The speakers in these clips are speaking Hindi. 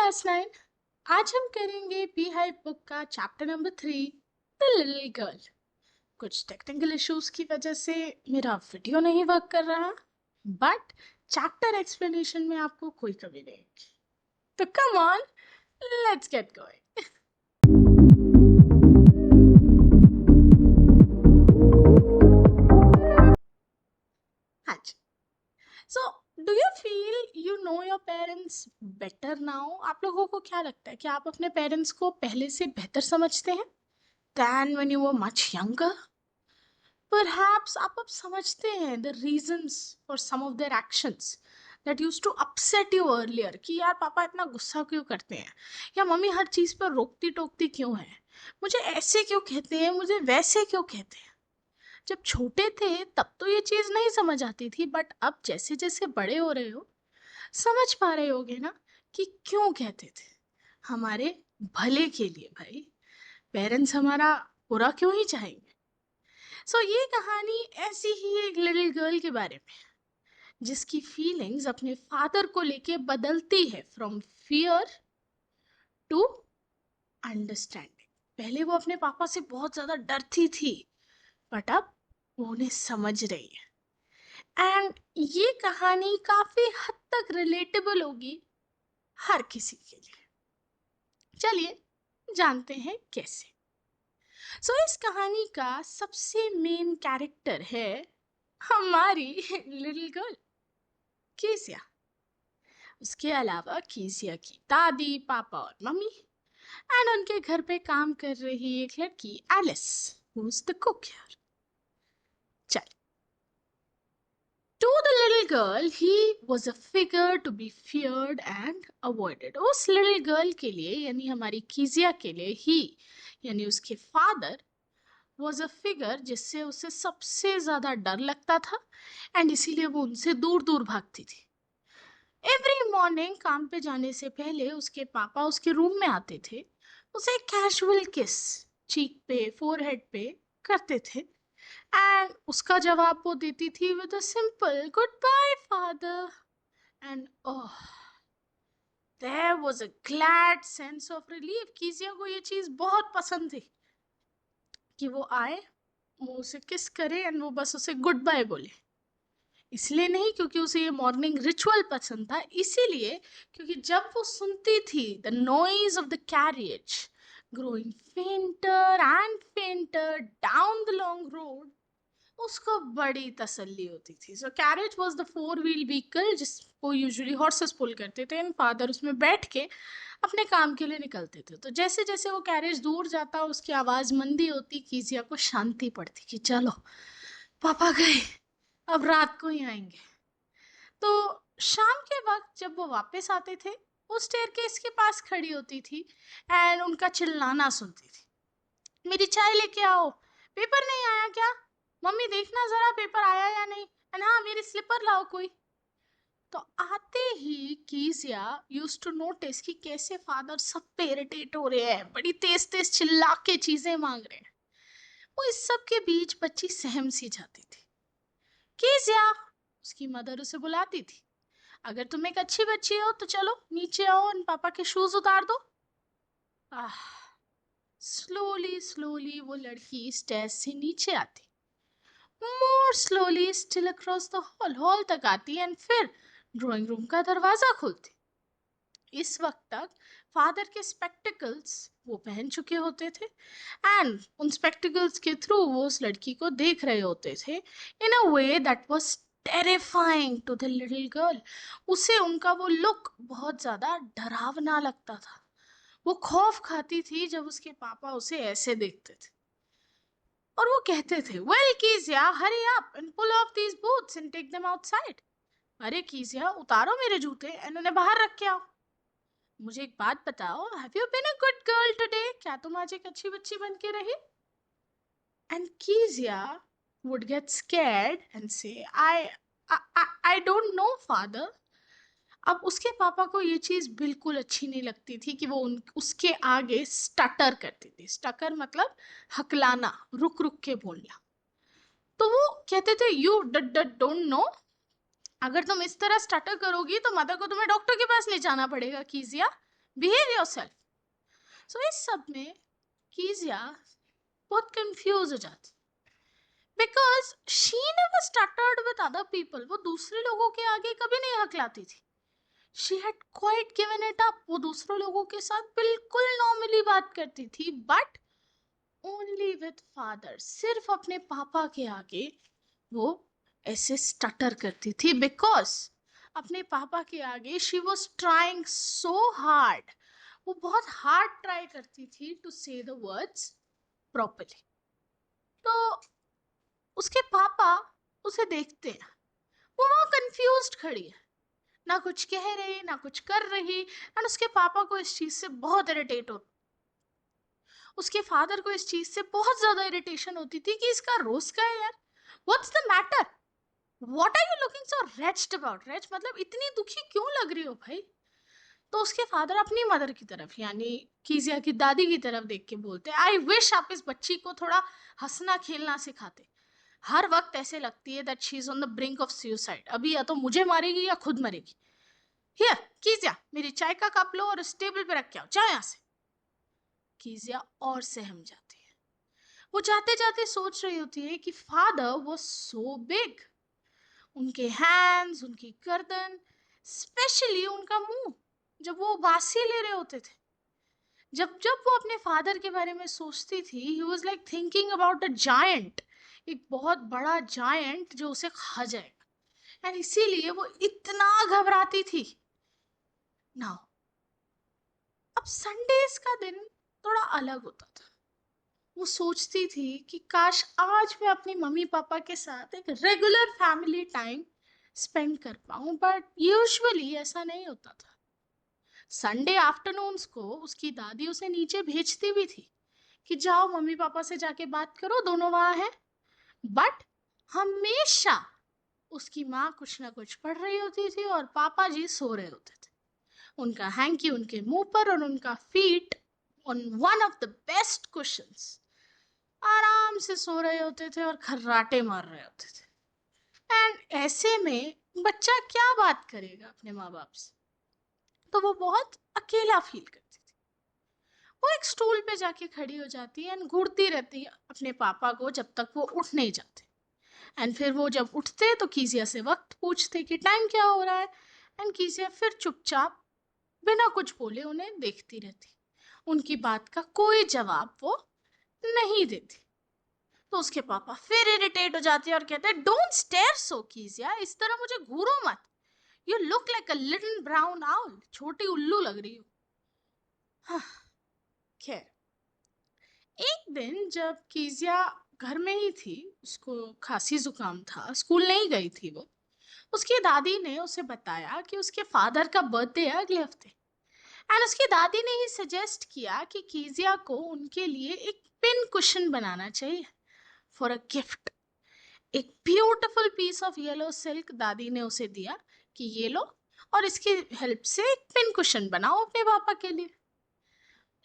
क्लास 9। आज हम करेंगे बी हाइव बुक का chapter number 3 the little girl. कुछ टेक्निकल इश्यूज की वजह से मेरा वीडियो नहीं वर्क कर रहा, बट चैप्टर एक्सप्लेनेशन में आपको कोई कमी नहीं होगी। तो come on, let's get going. हाँ जी। So do you feel you know your parents better now? आप लोगों को क्या लगता है कि आप अपने पेरेंट्स को पहले से बेहतर समझते हैं than when you were much younger? Perhaps आप अब समझते हैं the reasons for some of their actions that used to upset you earlier, कि यार पापा इतना गुस्सा क्यों करते हैं, या मम्मी हर चीज़ पर रोकती टोकती क्यों है, मुझे ऐसे क्यों कहते हैं, मुझे वैसे क्यों कहते हैं। जब छोटे थे तब तो ये चीज़ नहीं समझ आती थी, बट अब जैसे जैसे बड़े हो रहे हो समझ पा रहे होगे ना कि क्यों कहते थे। हमारे भले के लिए भाई, पेरेंट्स हमारा बुरा क्यों ही चाहेंगे। सो ये कहानी ऐसी ही एक लिटिल गर्ल के बारे में जिसकी फीलिंग्स अपने फादर को लेके बदलती है फ्रॉम फियर टू अंडरस्टैंडिंग। पहले वो अपने पापा से बहुत ज्यादा डरती थी, बट अब वो उन्हें समझ रही है। एंड ये कहानी काफी हद तक रिलेटेबल होगी हर किसी के लिए। चलिए जानते हैं कैसे। सो इस कहानी का सबसे मेन कैरेक्टर है हमारी लिटिल गर्ल कीसिया। उसके अलावा कीसिया की दादी, पापा और मम्मी, एंड उनके घर पे काम कर रही एक लड़की Alice, who is the cook here. चल, to the little girl he was a figure to be feared and avoided. उस लिटिल गर्ल के लिए यानी हमारी कीसिया के लिए ही यानी उसके फादर वॉज अ फिगर जिससे उसे सबसे ज्यादा डर लगता था, एंड इसीलिए वो उनसे दूर दूर भागती थी। एवरी मॉर्निंग काम पे जाने से पहले उसके पापा उसके रूम में आते थे, उसे कैजुअल किस चीक पे, फोरहेड पे करते थे, एंड उसका जवाब वो देती थी with a simple good bye father. And oh, there was a glad sense of relief. Keziah को ये चीज बहुत पसंद थी कि वो आए, वो उसे किस करे एंड वो बस उसे गुड बाय बोले। इसलिए नहीं क्योंकि उसे ये मॉर्निंग रिचुअल पसंद था, इसीलिए क्योंकि जब वो सुनती थी the noise of the carriage growing fainter and fainter down the long road, उसको बड़ी तसल्ली होती थी। So carriage was the 4 wheel vehicle जिसको यूजुअली हॉर्सेस पुल करते थे, एंड फादर उसमें बैठ के अपने काम के लिए निकलते थे। तो जैसे जैसे वो कैरेज दूर जाता, उसकी आवाज मंदी होती, कीजिया को शांति पड़ती कि चलो पापा गए, अब रात को ही आएंगे। तो शाम के वक्त जब वो वापस आते थे, वो स्टेयरकेस के पास खड़ी होती थी एंड उनका चिल्लाना सुनती थी, मेरी चाय लेके आओ, पेपर नहीं आया क्या, मम्मी देखना जरा पेपर आया या नहीं, एंड हाँ मेरी स्लीपर लाओ कोई। तो आते ही कीजिया यूज टू नोटिस कि कैसे फादर सब पे इरिटेट हो रहे हैं, बड़ी तेज तेज चिल्ला के चीजें मांग रहे हैं। वो इस सब के बीच बच्ची सहम सी जाती थी। कीजिया, उसकी मदर उसे बुलाती थी, अगर तुम एक अच्छी बच्ची हो तो चलो नीचे आओ और पापा के शूज उतार दो। आह, स्लोली स्लोली वो लड़की स्टेज से नीचे आती, मोर slowly still across the hall तक आती, एंड फिर ड्राइंग रूम का दरवाजा खोलती। इस वक्त तक फादर के स्पेक्टिकल्स वो पहन चुके होते थे, एंड उन स्पेक्टिकल्स के थ्रू वो उस लड़की को देख रहे होते थे in a way that was terrifying to the little girl. उसे उनका वो लुक बहुत ज्यादा डरावना लगता था। वो खौफ खाती थी जब उसके पापा उसे ऐसे देखते थे, और वो कहते थे well Keziah hurry up and pull off these boots and take them outside. अरे कीजिया उतारो मेरे जूते एंड उन्हें बाहर रख के आओ। मुझे एक बात बताओ, have you been a good girl today? क्या तुम आज एक अच्छी बच्ची बन के रही? And Keziah would get scared and say I don't know father. अब उसके पापा को ये चीज बिल्कुल अच्छी नहीं लगती थी कि वो उसके आगे स्टटर करती थी। स्टकर मतलब हकलाना, रुक रुक के बोलना। तो वो कहते थे यू डोंट नो, अगर तुम इस तरह स्टटर करोगी तो मदर को तुम्हें डॉक्टर के पास ले जाना पड़ेगा कीजिया, बिहेव योरसेल्फ। सो इस सब में कीजिया बहुत कंफ्यूज हो जाती, because she never stuttered with other people. वो दूसरे लोगों के आगे कभी नहीं हकलाती थी। She had quite given it up. वो दूसरों लोगों के साथ बिल्कुल नॉर्मली बात करती थी, बट ओनली विद फादर, सिर्फ अपने पापा के आगे वो ऐसे स्टटर करती थी, बिकॉज अपने पापा के आगे she was trying so hard. वो बहुत हार्ड ट्राई करती थी टू से द वर्ड्स प्रॉपरली। तो उसके पापा उसे देखते हैं, वो वहां कंफ्यूज्ड खड़ी है, ना कुछ कह रही ना कुछ कर रही। एंड उसके पापा को इस चीज से बहुत इरिटेट होता, उसके फादर को इस चीज से बहुत ज्यादा इरिटेशन होती थी कि इसका रोज का है यार, what's the matter, what are you looking so wretched about. Wretch मतलब इतनी दुखी क्यों लग रही हो भाई। तो उसके फादर अपनी मदर की तरफ यानी कीजिया की दादी की तरफ देख के बोलते, आई विश आप इस बच्ची को थोड़ा हंसना खेलना सिखाते। हर वक्त ऐसे लगती है that she is on the brink of suicide. अभी या तो मुझे मारेगी या खुद मरेगी। हियर कीजिया, मेरी चाय का कप लो और इस टेबल पे रख के आओ, जाओ यहाँ से। कीजिया और सहम जाती है। वो जाते जाते सोच रही होती है कि फादर वाज सो बिग, उनके हैंड्स, उनकी गर्दन, स्पेशली उनका मुंह, जब वो उबासी ले रहे होते थे। जब जब वो अपने फादर के बारे में सोचती थी, he was like thinking about a giant, एक बहुत बड़ा जायंट जो उसे खा जाएगा। एंड इसीलिए वो इतना घबराती थी। नाउ अब संडेज का दिन थोड़ा अलग होता था। वो सोचती थी कि काश आज मैं अपनी मम्मी पापा के साथ एक रेगुलर फैमिली टाइम स्पेंड कर पाऊं, बट यूजुअली ऐसा नहीं होता था। संडे आफ्टरनून्स को उसकी दादी उसे नीचे भेजती भी थी कि जाओ मम्मी पापा से जाके बात करो, दोनों वहां हैं। बट हमेशा उसकी माँ कुछ ना कुछ पढ़ रही होती थी और पापा जी सो रहे होते थे, उनका हैंकी उनके मुंह पर और उनका feet on one of the best cushions. आराम से सो रहे होते थे और खर्राटे मार रहे होते थे। एंड ऐसे में बच्चा क्या बात करेगा अपने माँ बाप से। तो वो बहुत अकेला फील करती थी। वो एक स्टूल पे जाके खड़ी हो जाती है एंड घूरती रहती है अपने पापा को जब तक वो उठ नहीं जाते। एंड फिर वो जब उठते तो कीजिया से वक्त पूछते कि टाइम क्या हो रहा है। एंड कीजिया फिर चुपचाप बिना कुछ बोले उन्हें देखती रहती, उनकी बात का कोई जवाब वो नहीं देती। तो उसके पापा फिर इरिटेट हो जाते हैं और कहते हैं, डोंट स्टेयर सो कीजिया, इस तरह मुझे घूरो मत, you look like a little brown owl, छोटी उल्लू लग रही हो। हाँ, खैर एक दिन जब कीजिया घर में ही थी, उसको खांसी जुकाम था, स्कूल नहीं गई थी वो, उसकी दादी ने उसे बताया कि उसके फादर का बर्थडे है अगले हफ्ते। एंड उसकी दादी ने ही सजेस्ट किया कि कीजिया को उनके लिए एक पिन कुशन बनाना चाहिए फॉर अ गिफ्ट। एक beautiful piece of yellow silk दादी ने उसे दिया कि ये लो और इसकी हेल्प से एक पिन कुशन बनाओ अपने पापा के लिए।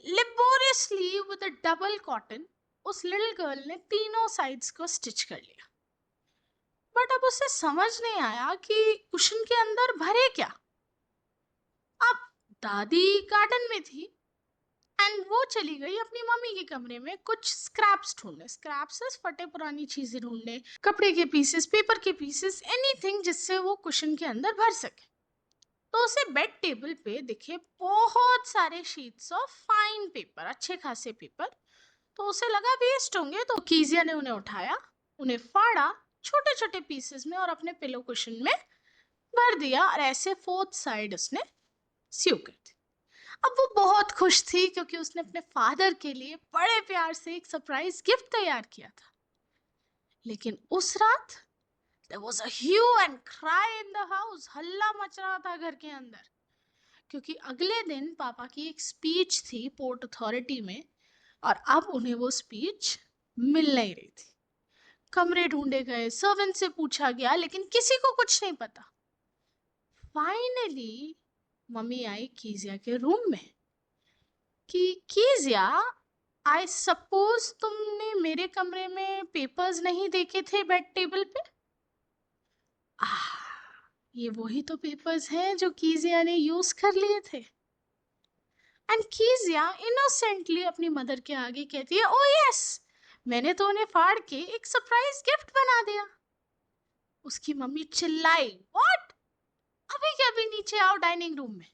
Laboriously with a double cotton उस लिटिल गर्ल ने तीनों साइड्स को स्टिच कर लिया। बट अब उसे समझ नहीं आया कि कुशन के अंदर भरे क्या। अब दादी गार्डन में थी एंड वो चली गई अपनी मम्मी के कमरे में कुछ स्क्रैप्स ढूंढने, स्क्रैप्स फटे पुरानी चीजें ढूंढने, कपड़े के पीसेस, पेपर के पीसेस, एनीथिंग जिससे वो कुशन के अंदर भर सके। तो उसे बेड टेबल पे दिखे बहुत सारे शीट्स ऑफ फाइन पेपर, अच्छे खासे पेपर। तो उसे लगा वेस्ट होंगे, तो कीजिया ने उन्हें उठाया, उन्हें फाड़ा छोटे छोटे पीसेस में और अपने पिलो कुशन में भर दिया और ऐसे फोर्थ साइड उसने स्यू कर दी। अब वो बहुत खुश थी क्योंकि उसने अपने फादर के लिए बड़े प्यार से एक सरप्राइज गिफ्ट तैयार किया था। लेकिन उस रात there was a hue and cry in the house, हल्ला मच रहा था घर के अंदर, क्योंकि अगले दिन पापा की एक स्पीच थी पोर्ट अथॉरिटी में और अब उन्हें वो स्पीच मिल नहीं रही थी। कमरे ढूंढे गए, सर्वेंट से पूछा गया, लेकिन किसी को कुछ नहीं पता। फाइनली मम्मी आई कीजिया के रूम में कि कीजिया, आई सपोज तुमने मेरे कमरे में पेपर्स नहीं देखे थे बेड टेबल पे। ये वही तो पेपर्स हैं जो कीजिया ने यूज कर लिए थे। एंड कीजिया इनोसेंटली अपनी मदर के आगे कहती है, ओ यस, मैंने तो उन्हें फाड़ के एक सरप्राइज गिफ्ट बना दिया। उसकी मम्मी चिल्लाई, व्हाट, अभी के अभी नीचे आओ डाइनिंग रूम में।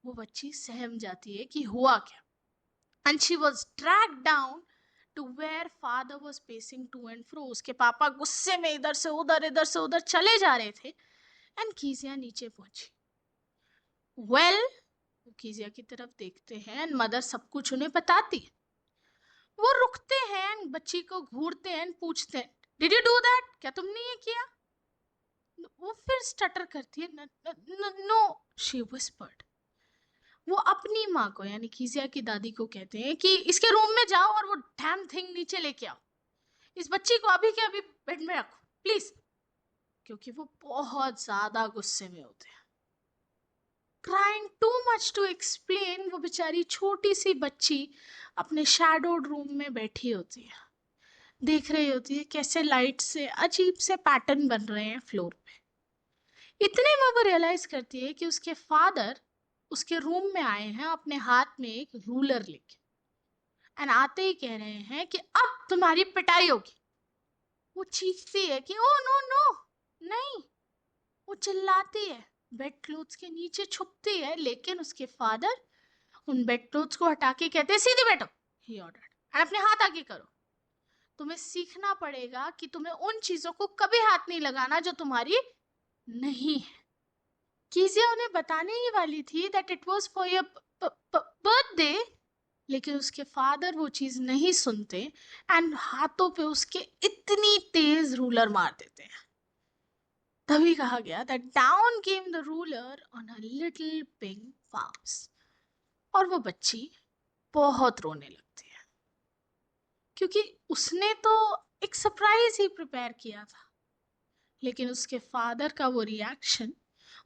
वो बच्ची सहम जाती है कि हुआ क्या, and she was dragged down to where father was pacing to and fro. उसके पापा गुस्से में इधर से उधर चले जा रहे थे, एंड कीजिया नीचे पहुंची। वेल, वो कीजिया की तरफ देखते हैं एंड मदर सब कुछ उन्हें बताती है। वो रुकते हैं, बच्ची को घूरते हैं, पूछते हैं, डिड यू डू दैट, क्या तुमने ये किया? वो फिर स्टटर करती है, नो, शी विस्पर्ड। वो अपनी माँ को यानी कीजिया की दादी को कहते हैं कि इसके रूम में जाओ और वो डैम थिंग नीचे लेके आओ, इस बच्ची को अभी के अभी बेड में रखो प्लीज। क्योंकि वो बहुत ज्यादा गुस्से में होते हैं। Trying too much to explain, वो बेचारी छोटी सी बच्ची अपने शैडोड रूम में बैठी होती है, देख रही होती है कैसे लाइट से अजीब से पैटर्न बन रहे हैं फ्लोर पे। इतने में वो रियलाइज करती है कि उसके फादर उसके रूम में आए हैं अपने हाथ में एक रूलर लेके, एंड आते ही कह रहे हैं कि अब तुम्हारी पिटाई होगी। वो चीखती है कि ओ नो नो, नहीं। वो चिल्लाती है, बेड क्लोथ्स के नीचे छुपती है, लेकिन उसके फादर उन बेड क्लोथ्स को हटा के कहते हैं, सीधे बैठो, ही ऑर्डर्ड, एंड अपने हाथ आगे करो। तुम्हें सीखना पड़ेगा कि तुम्हें उन चीजों को कभी हाथ नहीं लगाना जो तुम्हारी नहीं है। कीजिया उन्हें बताने ही वाली थी that it was for your birthday, लेकिन उसके फादर वो चीज नहीं सुनते एंड हाथों पे उसके इतनी तेज रूलर मार देते हैं। तभी कहा गया that down came the ruler on a little pink mouse. और वो बच्ची बहुत रोने लगती है, क्योंकि उसने तो एक सरप्राइज ही प्रिपेयर किया था, लेकिन उसके फादर का वो रिएक्शन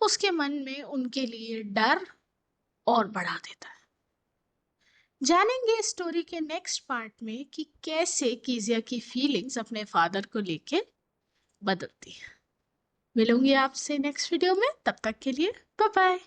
उसके मन में उनके लिए डर और बढ़ा देता है। जानेंगे स्टोरी के नेक्स्ट पार्ट में कि कैसे कीजिया की फीलिंग्स अपने फादर को लेके बदलती है। मिलूंगी आपसे नेक्स्ट वीडियो में, तब तक के लिए बाय बाय।